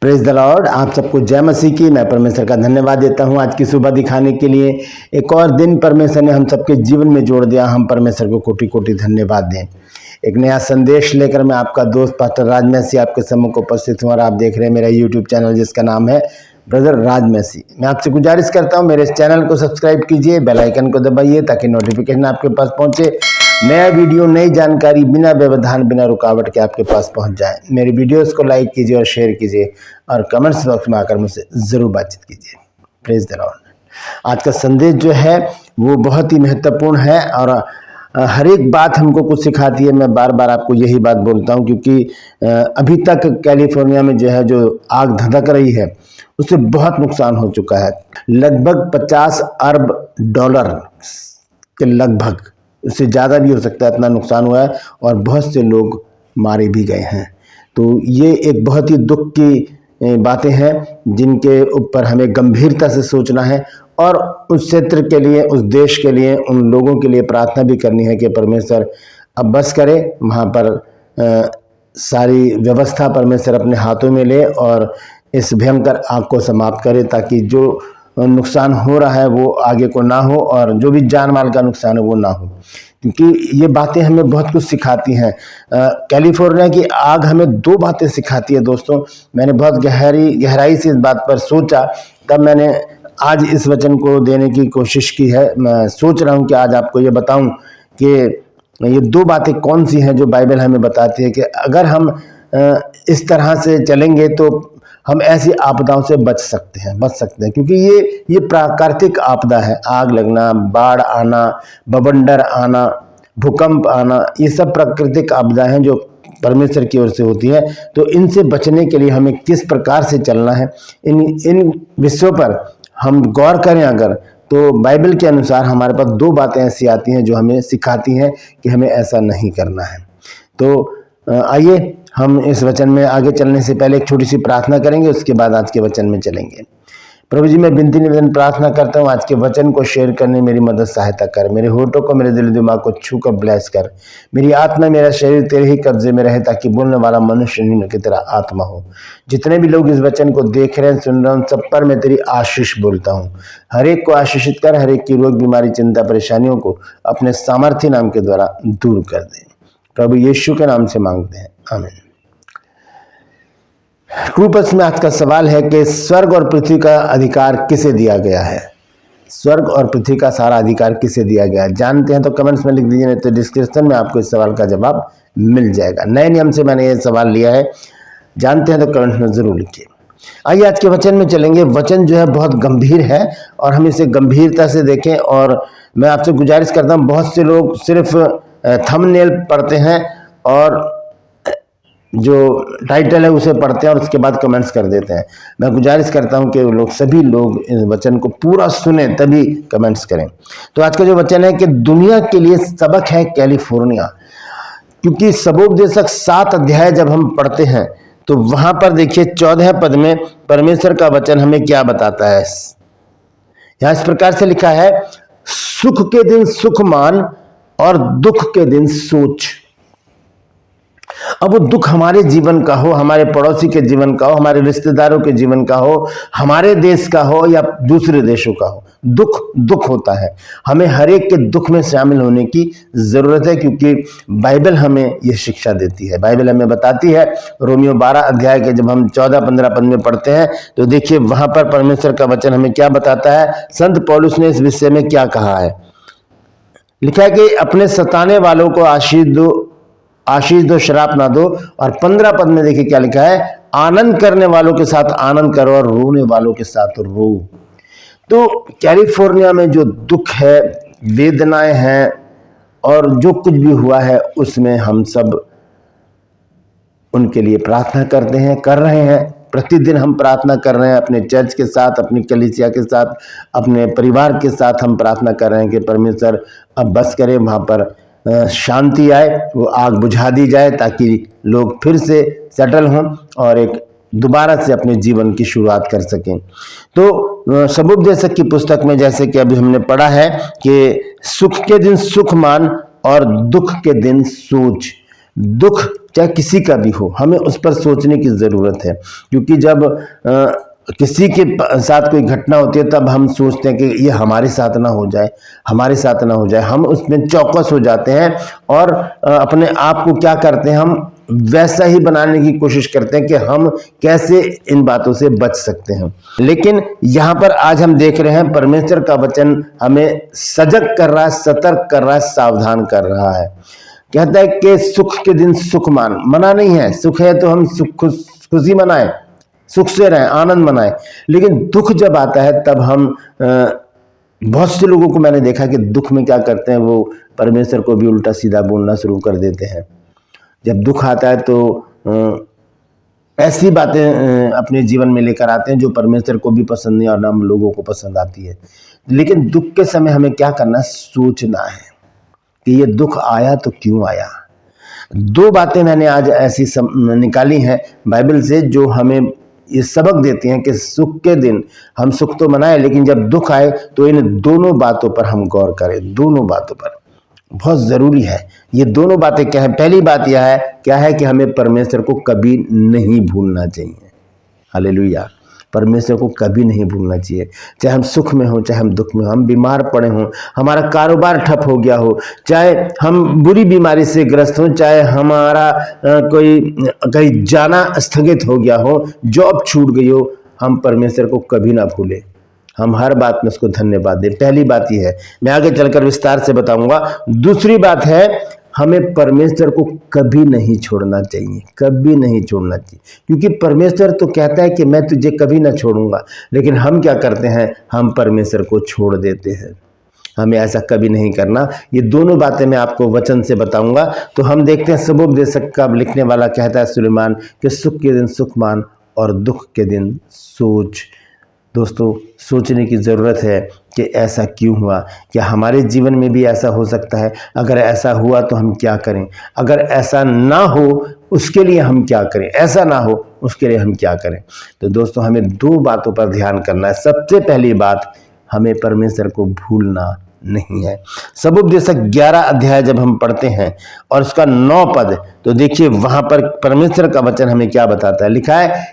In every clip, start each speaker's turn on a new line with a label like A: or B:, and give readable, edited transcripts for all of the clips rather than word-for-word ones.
A: Praise the Lord. आप सबको जय मसीह की। मैं परमेश्वर का धन्यवाद देता हूं आज की सुबह दिखाने के लिए। एक और दिन परमेश्वर ने हम सबके जीवन में जोड़ दिया। हम परमेश्वर को कोटि कोटि धन्यवाद दें। एक नया संदेश लेकर मैं आपका दोस्त पास्टर राज मैसी आपके सम्मुख उपस्थित हूं और आप देख रहे हैं मेरा यूट्यूब चैनल जिसका नाम है ब्रदर राज मैसी। मैं आपसे गुजारिश करता हूं मेरे इस चैनल को सब्सक्राइब कीजिए, बेल आइकन को दबाइए ताकि नोटिफिकेशन आपके पास पहुंचे। नया वीडियो, नई जानकारी बिना व्यवधान बिना रुकावट के आपके पास पहुंच जाए। मेरी वीडियोस को लाइक कीजिए और शेयर कीजिए और कमेंट्स बॉक्स में आकर मुझसे ज़रूर बातचीत कीजिए। Praise the Lord. आज का संदेश जो है वो बहुत ही महत्वपूर्ण है और हर एक बात हमको कुछ सिखाती है। मैं बार बार आपको यही बात बोलता हूं क्योंकि अभी तक कैलिफोर्निया में जो है जो आग धधक रही है उससे बहुत नुकसान हो चुका है। लगभग 50 अरब डॉलर के लगभग, उससे ज़्यादा भी हो सकता है, इतना नुकसान हुआ है और बहुत से लोग मारे भी गए हैं। तो ये एक बहुत ही दुख की बातें हैं जिनके ऊपर हमें गंभीरता से सोचना है और उस क्षेत्र के लिए, उस देश के लिए, उन लोगों के लिए प्रार्थना भी करनी है कि परमेश्वर अब बस करे, वहाँ पर सारी व्यवस्था परमेश्वर अपने हाथों में ले और इस भयंकर आग को समाप्त करे ताकि जो नुकसान हो रहा है वो आगे को ना हो और जो भी जान माल का नुकसान है वो ना हो। क्योंकि ये बातें हमें बहुत कुछ सिखाती हैं। कैलिफोर्निया की आग हमें दो बातें सिखाती है दोस्तों। मैंने बहुत गहराई से इस बात पर सोचा, तब मैंने आज इस वचन को देने की कोशिश की है। मैं सोच रहा हूँ कि आज आपको ये बताऊं कि ये दो बातें कौन सी हैं जो बाइबल हमें बताती है कि अगर हम इस तरह से चलेंगे तो हम ऐसी आपदाओं से बच सकते हैं क्योंकि ये प्राकृतिक आपदा है। आग लगना, बाढ़ आना, बवंडर आना, भूकंप आना, ये सब प्राकृतिक आपदा हैं जो परमेश्वर की ओर से होती है। तो इनसे बचने के लिए हमें किस प्रकार से चलना है, इन विषयों पर हम गौर करें अगर, तो बाइबल के अनुसार हमारे पास दो बातें ऐसी आती हैं जो हमें सिखाती हैं कि हमें ऐसा नहीं करना है। तो आइए हम इस वचन में आगे चलने से पहले एक छोटी सी प्रार्थना करेंगे, उसके बाद आज के वचन में चलेंगे। प्रभु जी, मैं विनती निवेदन प्रार्थना करता हूँ आज के वचन को शेयर करने मेरी मदद सहायता कर। मेरे होठों को, मेरे दिल दिमाग को छू कर ब्लेस कर। मेरी आत्मा, मेरा शरीर तेरे ही कब्जे में रहे ताकि बोलने वाला मनुष्य नहीं की तरह आत्मा हो। जितने भी लोग इस वचन को देख रहे हैं, सुन रहे हैं, सब पर मैं तेरी आशीष बोलता हूँ। हर एक को आशीषित कर, हर एक की रोग बीमारी चिंता परेशानियों को अपने सामर्थ्य नाम के द्वारा दूर कर दे। प्रभु यीशु के नाम से मांगते हैं, आमीन। रूपस में आज का सवाल है कि स्वर्ग और पृथ्वी का अधिकार किसे दिया गया है? स्वर्ग और पृथ्वी का सारा अधिकार किसे दिया गया है? जानते हैं तो कमेंट्स में लिख दीजिए, नहीं तो डिस्क्रिप्शन में आपको इस सवाल का जवाब मिल जाएगा। नए नियम से मैंने ये सवाल लिया है, जानते हैं तो कमेंट्स में जरूर लिखिए। आइए आज के वचन में चलेंगे। वचन जो है बहुत गंभीर है और हम इसे गंभीरता से देखें। और मैं आपसे गुजारिश करता हूँ, बहुत से लोग सिर्फ थंबनेल पढ़ते हैं और जो टाइटल है उसे पढ़ते हैं और उसके बाद कमेंट्स कर देते हैं। मैं गुजारिश करता हूं कि सभी लोग इस वचन को पूरा सुने तभी कमेंट्स करें। तो आज का जो वचन है कि दुनिया के लिए सबक है कैलिफोर्निया। क्योंकि सबोपदेशक 7 अध्याय जब हम पढ़ते हैं तो वहां पर देखिए 14 पद में परमेश्वर का वचन हमें क्या बताता है। यहां इस प्रकार से लिखा है, सुख के दिन सुख मान और दुख के दिन सोच। अब वो दुख हमारे जीवन का हो, हमारे पड़ोसी के जीवन का हो, हमारे रिश्तेदारों के जीवन का हो, हमारे देश का हो या दूसरे देशों का हो, दुख होता है। हमें हर एक के दुख में शामिल होने की जरूरत है क्योंकि बाइबल हमें यह शिक्षा देती है। बाइबल हमें बताती है, रोमियो 12 अध्याय के जब हम 14-15 पद में पढ़ते हैं तो देखिए वहां पर परमेश्वर का वचन हमें क्या बताता है। संत पौलुस ने इस विषय में क्या कहा है। लिखा है कि अपने सताने वालों को आशीष दो, श्राप ना दो। और 15 पद में देखिए क्या लिखा है, आनंद करने वालों के साथ आनंद करो और रोने वालों के साथ रो। तो कैलिफोर्निया में जो दुख है, वेदनाएं हैं और जो कुछ भी हुआ है उसमें हम सब उनके लिए प्रार्थना करते हैं, कर रहे हैं। प्रतिदिन हम प्रार्थना कर रहे हैं, अपने चर्च के साथ, अपनी कलीसिया के साथ, अपने परिवार के साथ हम प्रार्थना कर रहे हैं कि परमेश्वर अब बस करे, वहाँ पर शांति आए, वो आग बुझा दी जाए ताकि लोग फिर से सेटल हों और एक दोबारा से अपने जीवन की शुरुआत कर सकें। तो सबोपदेशक की पुस्तक में जैसे कि अभी हमने पढ़ा है कि सुख के दिन सुख मान और दुख के दिन सोच। दुख चाहे किसी का भी हो, हमें उस पर सोचने की ज़रूरत है। क्योंकि जब किसी के साथ कोई घटना होती है तब हम सोचते हैं कि ये हमारे साथ ना हो जाए, हमारे साथ ना हो जाए। हम उसमें चौकस हो जाते हैं और अपने आप को क्या करते हैं, हम वैसा ही बनाने की कोशिश करते हैं कि हम कैसे इन बातों से बच सकते हैं। लेकिन यहाँ पर आज हम देख रहे हैं परमेश्वर का वचन हमें सजग कर रहा है, सतर्क कर रहा है, सावधान कर रहा है। कहता है कि सुख के दिन सुख मना नहीं है। सुख है तो हम खुशी मनाएं, सुख से रहें, आनंद मनाएं। लेकिन दुख जब आता है तब हम बहुत से लोगों को मैंने देखा कि दुख में क्या करते हैं, वो परमेश्वर को भी उल्टा सीधा बोलना शुरू कर देते हैं। जब दुख आता है तो ऐसी बातें अपने जीवन में लेकर आते हैं जो परमेश्वर को भी पसंद नहीं और ना हम लोगों को पसंद आती है। लेकिन दुख के समय हमें क्या करना, सोचना है कि ये दुख आया तो क्यों आया। दो बातें मैंने आज ऐसी निकाली हैं बाइबल से जो हमें ये सबक देती हैं कि सुख के दिन हम सुख तो मनाएं, लेकिन जब दुख आए तो इन दोनों बातों पर हम गौर करें। दोनों बातों पर बहुत ज़रूरी है। ये दोनों बातें क्या है? पहली बात यह है, क्या है कि हमें परमेश्वर को कभी नहीं भूलना चाहिए। हालेलुया। परमेश्वर को कभी नहीं भूलना चाहिए, चाहे हम सुख में हो, चाहे हम दुख में हो, हम बीमार पड़े हों, हमारा कारोबार ठप हो गया हो, चाहे हम बुरी बीमारी से ग्रस्त हों, चाहे हमारा कोई कहीं जाना स्थगित हो गया हो, जॉब छूट गई हो, हम परमेश्वर को कभी ना भूलें। हम हर बात में उसको धन्यवाद दें। पहली बात यह है, मैं आगे चलकर विस्तार से बताऊंगा। दूसरी बात है, हमें परमेश्वर को कभी नहीं छोड़ना चाहिए, कभी नहीं छोड़ना चाहिए। क्योंकि परमेश्वर तो कहता है कि मैं तुझे कभी ना छोड़ूंगा, लेकिन हम क्या करते हैं, हम परमेश्वर को छोड़ देते हैं। हमें ऐसा कभी नहीं करना। ये दोनों बातें मैं आपको वचन से बताऊंगा। तो हम देखते हैं सबोपदेशक का लिखने वाला कहता है सुलेमान कि सुख के दिन सुख मान और दुख के दिन सोच। दोस्तों, सोचने की ज़रूरत है कि ऐसा क्यों हुआ, क्या हमारे जीवन में भी ऐसा हो सकता है? अगर ऐसा हुआ तो हम क्या करें? अगर ऐसा ना हो उसके लिए हम क्या करें? ऐसा ना हो उसके लिए हम क्या करें? तो दोस्तों, हमें दो बातों पर ध्यान करना है। सबसे पहली बात, हमें परमेश्वर को भूलना नहीं है। सबोपदेशक 11 अध्याय जब हम पढ़ते हैं और उसका 9 पद, तो देखिए वहां पर परमेश्वर का वचन हमें क्या बताता है। लिखा है,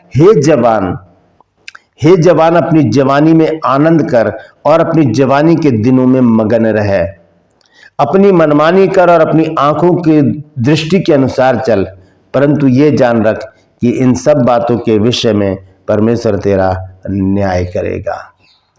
A: हे जवान अपनी जवानी में आनंद कर और अपनी जवानी के दिनों में मगन रह। अपनी मनमानी कर और अपनी आंखों की दृष्टि के अनुसार चल, परंतु ये जान रख कि इन सब बातों के विषय में परमेश्वर तेरा न्याय करेगा।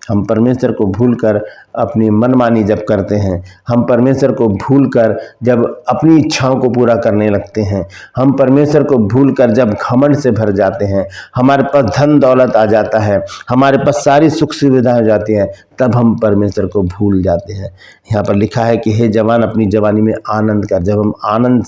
A: हम परमेश्वर को भूलकर अपनी मनमानी जब करते हैं, हम परमेश्वर को भूलकर जब अपनी इच्छाओं को पूरा करने लगते हैं, हम परमेश्वर को भूलकर जब घमंड से भर जाते हैं, हमारे पास धन दौलत आ जाता है, हमारे पास सारी सुख सुविधाएं हो जाती हैं, तब हम परमेश्वर को भूल जाते हैं। यहाँ पर लिखा है कि हे जवान अपनी जवानी में आनंद कर। जब हम आनंद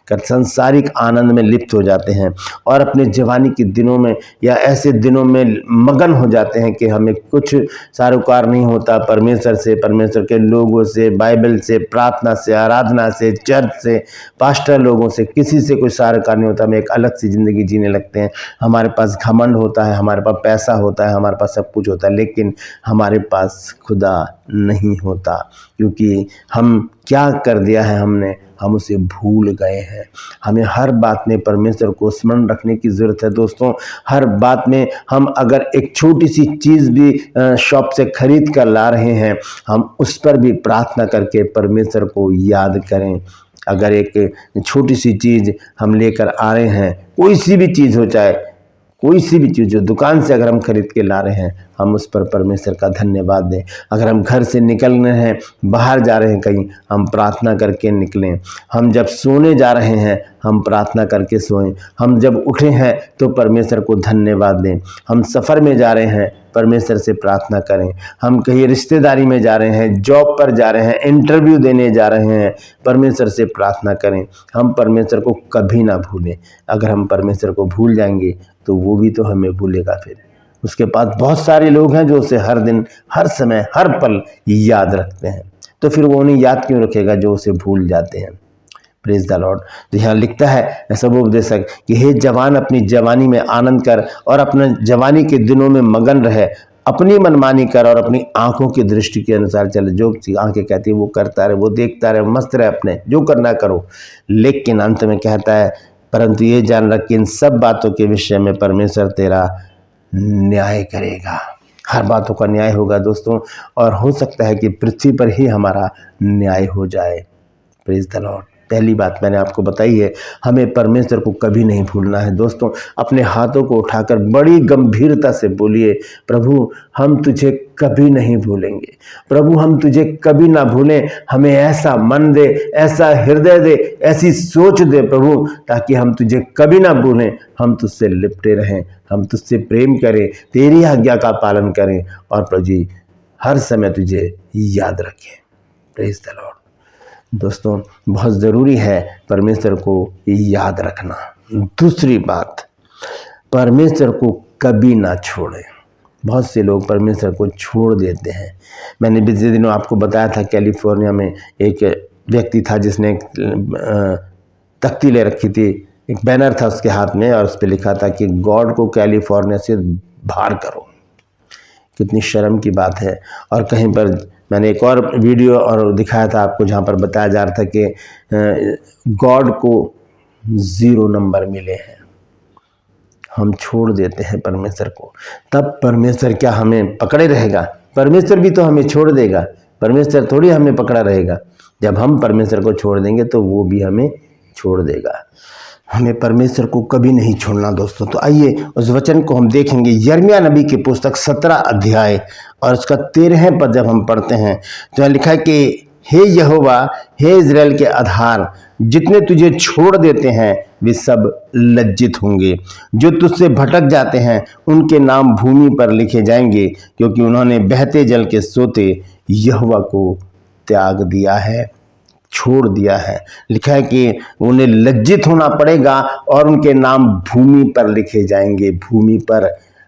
A: कर, सांसारिक आनंद में लिप्त हो जाते हैं और अपने जवानी के दिनों में या ऐसे दिनों में मगन हो जाते हैं कि हमें कुछ सारोकार नहीं होता परमेश्वर से, परमेश्वर के लोगों से, बाइबल से, प्रार्थना से, आराधना से, चर्च से, पास्टर लोगों से, किसी से कोई सारोकार नहीं होता। हम एक अलग सी जिंदगी जीने लगते हैं। हमारे पास घमंड होता है, हमारे पास पैसा होता है, हमारे पास सब कुछ होता है, लेकिन हमारे पास खुदा नहीं होता। क्योंकि हम क्या कर दिया है हमने, हम उसे भूल गए हैं। हमें हर बात में परमेश्वर को स्मरण रखने की ज़रूरत है। दोस्तों, हर बात में हम अगर एक छोटी सी चीज़ भी शॉप से खरीद कर ला रहे हैं, हम उस पर भी प्रार्थना करके परमेश्वर को याद करें। अगर एक छोटी सी चीज़ हम लेकर आ रहे हैं, कोई सी भी चीज़ हो, चाहे कोई सी भी चीज़ जो दुकान से अगर हम खरीद के ला रहे हैं, हम उस पर परमेश्वर का धन्यवाद दें। अगर हम घर से निकल रहे हैं, बाहर जा रहे हैं कहीं, हम प्रार्थना करके निकलें। हम जब सोने जा रहे हैं, हम प्रार्थना करके सोएं। हम जब उठे हैं तो परमेश्वर को धन्यवाद दें। हम सफ़र में जा रहे हैं, परमेश्वर से प्रार्थना करें। हम कहीं रिश्तेदारी में जा रहे हैं, जॉब पर जा रहे हैं, इंटरव्यू देने जा रहे हैं, परमेश्वर से प्रार्थना करें। हम परमेश्वर को कभी ना भूलें। अगर हम परमेश्वर को भूल जाएंगे तो वो भी तो हमें भूलेगा। फिर उसके पास बहुत सारे लोग हैं जो उसे हर दिन, हर समय, हर पल याद रखते हैं, तो फिर वो उन्हें याद क्यों रखेगा जो उसे भूल जाते हैं। Praise the Lord. तो यहाँ लिखता है सबोपदेशक कि हे जवान अपनी जवानी में आनंद कर और अपने जवानी के दिनों में मगन रहे। अपनी मनमानी कर और अपनी आंखों की दृष्टि के अनुसार चले। जो आंखें कहती है वो करता रहे, वो देखता रहे, मस्त रहे, अपने जो करना करो। लेकिन अंत में कहता है परंतु ये जान रख कि इन सब बातों के विषय में परमेश्वर तेरा न्याय करेगा। हर बातों का न्याय होगा दोस्तों, और हो सकता है कि पृथ्वी पर ही हमारा न्याय हो जाए। Praise the Lord. पहली बात मैंने आपको बताई है, हमें परमेश्वर को कभी नहीं भूलना है दोस्तों। अपने हाथों को उठाकर बड़ी गंभीरता से बोलिए, प्रभु हम तुझे कभी नहीं भूलेंगे, प्रभु हम तुझे कभी ना भूलें। हमें ऐसा मन दे, ऐसा हृदय दे, ऐसी सोच दे प्रभु, ताकि हम तुझे कभी ना भूलें, हम तुझसे लिपटे रहें, हम तुझसे प्रेम करें, तेरी आज्ञा का पालन करें, और प्रभु जी हर समय तुझे याद रखें। Praise the Lord. दोस्तों बहुत ज़रूरी है परमेश्वर को याद रखना। दूसरी बात, परमेश्वर को कभी ना छोड़ें। बहुत से लोग परमेश्वर को छोड़ देते हैं। मैंने पिछले दिनों आपको बताया था, कैलिफोर्निया में एक व्यक्ति था जिसने तख्ती ले रखी थी, एक बैनर था उसके हाथ में, और उस पर लिखा था कि गॉड को कैलिफोर्निया से बाहर करो। कितनी शर्म की बात है। और कहीं पर मैंने एक और वीडियो और दिखाया था आपको, जहाँ पर बताया जा रहा था कि गॉड को 0 नंबर मिले हैं। हम छोड़ देते हैं परमेश्वर को, तब परमेश्वर क्या हमें पकड़े रहेगा? परमेश्वर भी तो हमें छोड़ देगा, परमेश्वर थोड़ी हमें पकड़ा रहेगा। जब हम परमेश्वर को छोड़ देंगे तो वो भी हमें छोड़ देगा। हमें परमेश्वर को कभी नहीं छोड़ना दोस्तों। तो आइए उस वचन को हम देखेंगे, यिर्मयाह नबी की पुस्तक 17 अध्याय और उसका 13 पद जब हम पढ़ते हैं तो लिखा है कि हे यहोवा, हे इज़राइल के आधार, जितने तुझे छोड़ देते हैं वे सब लज्जित होंगे। जो तुझसे भटक जाते हैं उनके नाम भूमि पर लिखे जाएंगे, क्योंकि उन्होंने बहते जल के सोते यहोवा को त्याग दिया है, छोड़ दिया है। लिखा है कि उन्हें लज्जित होना पड़ेगा और उनके नाम भूमि पर लिखे जाएंगे। भूमि पर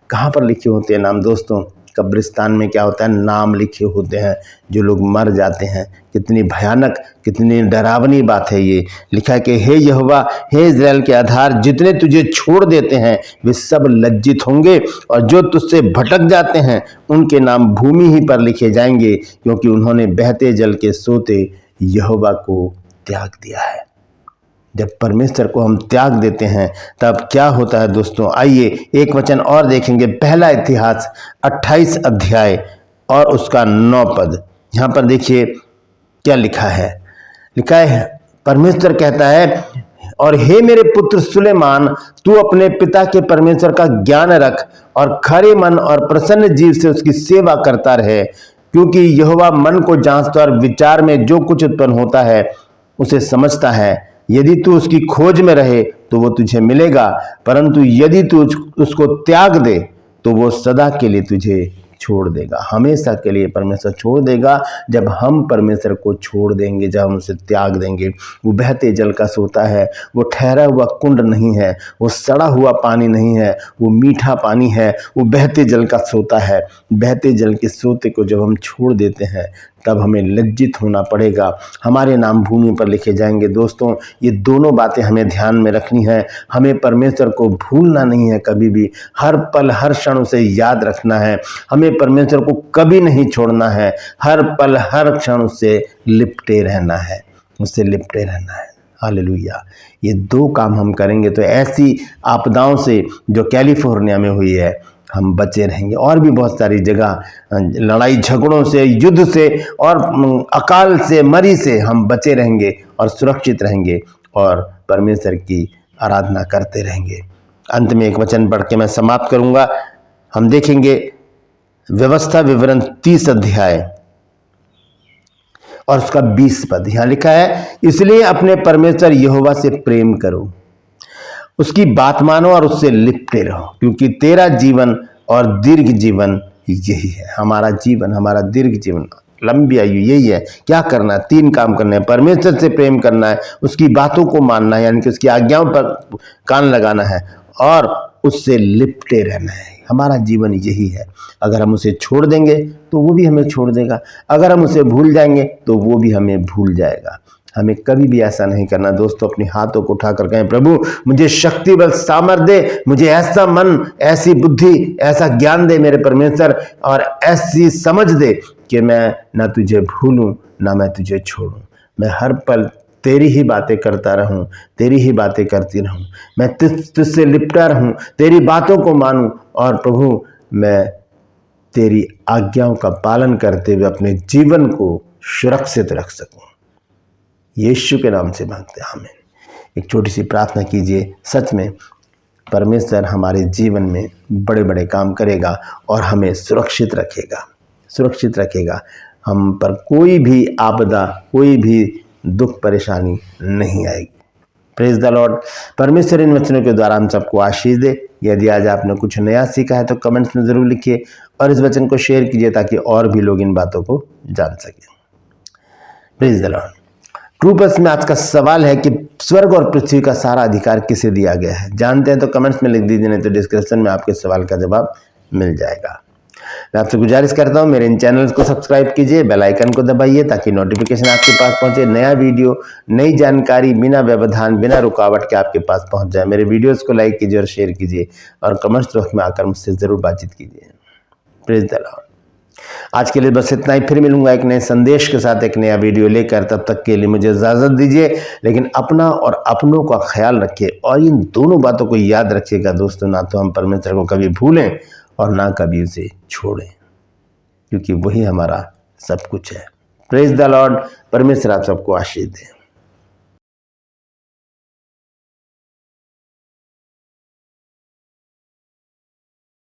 A: कहाँ पर लिखे होते हैं नाम दोस्तों? कब्रिस्तान में क्या होता है? नाम लिखे होते हैं जो लोग मर जाते हैं। कितनी भयानक, कितनी डरावनी बात है ये। लिखा है कि हे यहोवा, हे इज़राइल के आधार, जितने तुझे छोड़ देते हैं वे सब लज्जित होंगे, और जो तुझसे भटक जाते हैं उनके नाम भूमि ही पर लिखे जाएंगे, क्योंकि उन्होंने बहते जल के सोते यहोवा को त्याग दिया है। जब परमेश्वर को हम त्याग देते हैं तब क्या होता है दोस्तों? आइए एक वचन और देखेंगे, पहला इतिहास 28 अध्याय और उसका 9 पद। यहाँ पर देखिए क्या लिखा है। लिखा है, परमेश्वर कहता है, और हे मेरे पुत्र सुलेमान, तू अपने पिता के परमेश्वर का ज्ञान रख और खरे मन और प्रसन्न जीव से उसकी सेवा करता रहे, क्योंकि यहोवा मन को जांचता और विचार में जो कुछ उत्पन्न होता है उसे समझता है। यदि तू उसकी खोज में रहे तो वो तुझे मिलेगा, परंतु यदि तू उसको त्याग दे तो वो सदा के लिए तुझे छोड़ देगा। हमेशा के लिए परमेश्वर छोड़ देगा जब हम परमेश्वर को छोड़ देंगे, जब हम उसे त्याग देंगे। वो बहते जल का सोता है, वो ठहरा हुआ कुंड नहीं है, वो सड़ा हुआ पानी नहीं है, वो मीठा पानी है, वो बहते जल का सोता है। बहते जल के सोते को जब हम छोड़ देते हैं तब हमें लज्जित होना पड़ेगा, हमारे नाम भूमि पर लिखे जाएंगे। दोस्तों ये दोनों बातें हमें ध्यान में रखनी है। हमें परमेश्वर को भूलना नहीं है कभी भी, हर पल हर क्षण उसे याद रखना है। हमें परमेश्वर को कभी नहीं छोड़ना है, हर पल हर क्षण उससे लिपटे रहना है, उससे लिपटे रहना है। हालेलुया। ये 2 काम हम करेंगे तो ऐसी आपदाओं से जो कैलिफोर्निया में हुई है हम बचे रहेंगे। और भी बहुत सारी जगह लड़ाई झगड़ों से, युद्ध से और अकाल से, मरी से हम बचे रहेंगे और सुरक्षित रहेंगे और परमेश्वर की आराधना करते रहेंगे। अंत में एक वचन पढ़ के मैं समाप्त करूंगा। हम देखेंगे व्यवस्था विवरण 30 अध्याय और उसका 20 पद। यहाँ लिखा है, इसलिए अपने परमेश्वर यहोवा से प्रेम करो, उसकी बात मानो और उससे लिपटे रहो, क्योंकि तेरा जीवन और दीर्घ जीवन यही है। हमारा जीवन, हमारा दीर्घ जीवन, लंबी आयु यही है। क्या करना है? 3 काम करने हैं। परमेश्वर से प्रेम करना है, उसकी बातों को मानना है, यानी कि उसकी आज्ञाओं पर कान लगाना है, और उससे लिपटे रहना है। हमारा जीवन यही है। अगर हम उसे छोड़ देंगे तो वो भी हमें छोड़ देगा, अगर हम उसे भूल जाएंगे तो वो भी हमें भूल जाएगा। हमें कभी भी ऐसा नहीं करना दोस्तों। अपने हाथों को उठाकर कहें, प्रभु मुझे शक्ति बल सामर्थ्य दे, मुझे ऐसा मन, ऐसी बुद्धि, ऐसा ज्ञान दे मेरे परमेश्वर, और ऐसी समझ दे कि मैं ना तुझे भूलूं ना मैं तुझे छोड़ूं। मैं हर पल तेरी ही बातें करता रहूं, तेरी ही बातें करती रहूं, मैं तुझसे लिपटा रहूं, तेरी बातों को मानूं, और प्रभु मैं तेरी आज्ञाओं का पालन करते हुए अपने जीवन को सुरक्षित रख सकूं। यीशु के नाम से मांगते हैं, आमीन। एक छोटी सी प्रार्थना कीजिए। सच में परमेश्वर हमारे जीवन में बड़े बड़े काम करेगा और हमें सुरक्षित रखेगा, सुरक्षित रखेगा। हम पर कोई भी आपदा, कोई भी दुख परेशानी नहीं आएगी। Praise the Lord. परमेश्वर इन वचनों के द्वारा हम सबको आशीष दे। यदि आज आपने कुछ नया सीखा है तो कमेंट्स में ज़रूर लिखिए और इस वचन को शेयर कीजिए ताकि और भी लोग इन बातों को जान सकें। Praise the Lord. True purse में आज का सवाल है कि स्वर्ग और पृथ्वी का सारा अधिकार किसे दिया गया है? जानते हैं तो कमेंट्स में लिख दीजिए, नहीं तो डिस्क्रिप्शन में आपके सवाल का जवाब मिल जाएगा। मैं आपसे गुजारिश करता हूं मेरे इन चैनल्स को सब्सक्राइब कीजिए, बेल आइकन को दबाइए ताकि नोटिफिकेशन आपके पास पहुंचे। नया वीडियो, नई जानकारी बिना व्यवधान, बिना रुकावट के आपके पास पहुंच जाए। मेरे वीडियोस को लाइक कीजिए और शेयर कीजिए और कमेंट्स बॉक्स में आकर मुझसे ज़रूर बातचीत कीजिए। Praise the Lord. आज के लिए बस इतना ही। फिर मिलूंगा एक नए संदेश के साथ, एक नया वीडियो लेकर। तब तक के लिए मुझे इजाज़त दीजिए, लेकिन अपना और अपनों का ख्याल रखिए और इन दोनों बातों को याद रखिएगा दोस्तों। ना तो हम परमेश्वर को कभी भूलें और ना कभी उसे छोड़ें, क्योंकि वही हमारा सब कुछ है। Praise the Lord. परमेश्वर आप सबको आशीष दे।